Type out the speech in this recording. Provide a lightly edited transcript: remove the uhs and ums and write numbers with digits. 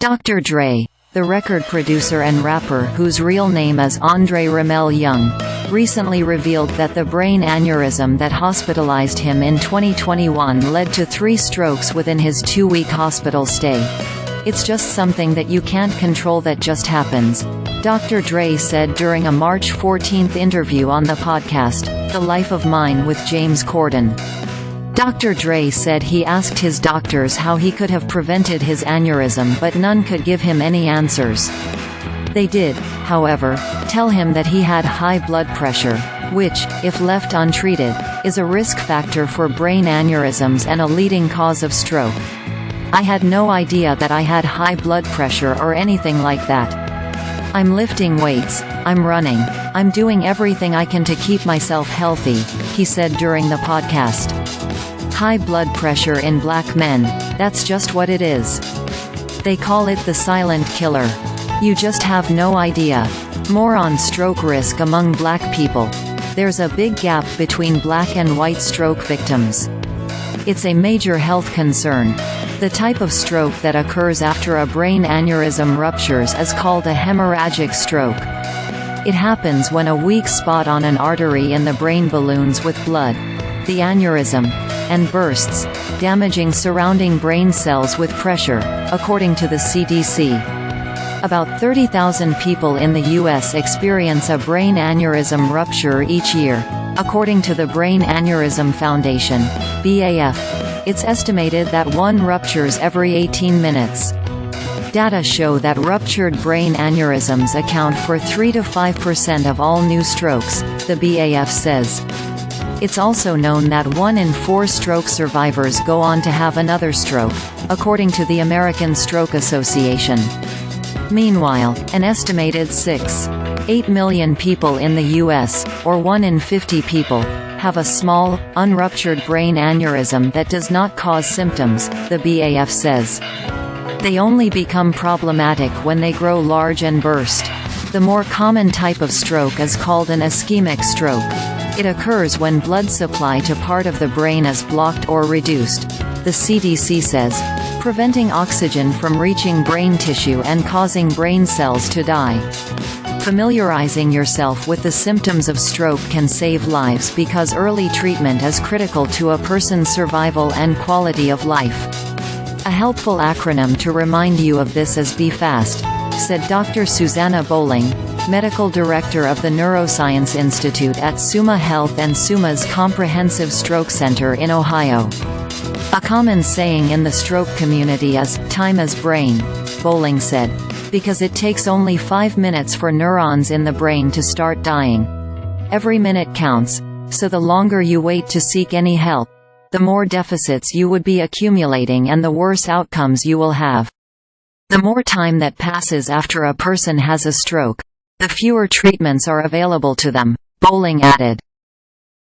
Dr. Dre, the record producer and rapper whose real name is Andre Romelle Young, recently revealed that the brain aneurysm that hospitalized him in 2021 led to 3 strokes within his 2-week hospital stay. "It's just something that you can't control that just happens," Dr. Dre said during a March 14 interview on the podcast, The Life of Mine with James Corden. Dr. Dre said he asked his doctors how he could have prevented his aneurysm, but none could give him any answers. They did, however, tell him that he had high blood pressure, which, if left untreated, is a risk factor for brain aneurysms and a leading cause of stroke. "I had no idea that I had high blood pressure or anything like that. I'm lifting weights, I'm running, I'm doing everything I can to keep myself healthy," he said during the podcast. High blood pressure in black men, that's just what it is. They call it the silent killer. You just have no idea. More on stroke risk among black people. There's a big gap between black and white stroke victims. It's a major health concern. The type of stroke that occurs after a brain aneurysm ruptures is called a hemorrhagic stroke. It happens when a weak spot on an artery in the brain balloons with blood, the aneurysm, and bursts, damaging surrounding brain cells with pressure, according to the CDC. About 30,000 people in the U.S. experience a brain aneurysm rupture each year, according to the Brain Aneurysm Foundation, BAF. It's estimated that one ruptures every 18 minutes. Data show that ruptured brain aneurysms account for 3 to 5% of all new strokes, the BAF says. It's also known that 1 in 4 stroke survivors go on to have another stroke, according to the American Stroke Association. Meanwhile, an estimated 6.8 million people in the U.S., or 1 in 50 people, have a small, unruptured brain aneurysm that does not cause symptoms, the BAF says. They only become problematic when they grow large and burst. The more common type of stroke is called an ischemic stroke. It occurs when blood supply to part of the brain is blocked or reduced, the CDC says, preventing oxygen from reaching brain tissue and causing brain cells to die. Familiarizing yourself with the symptoms of stroke can save lives because early treatment is critical to a person's survival and quality of life. A helpful acronym to remind you of this is Be Fast, said Dr. Susana Bowling, Medical Director of the Neuroscience Institute at Summa Health and Summa's Comprehensive Stroke Center in Ohio. A common saying in the stroke community is, "Time is brain," Bowling said, because it takes only 5 minutes for neurons in the brain to start dying. Every minute counts, so the longer you wait to seek any help, the more deficits you would be accumulating and the worse outcomes you will have. The more time that passes after a person has a stroke, the fewer treatments are available to them, Bowling added.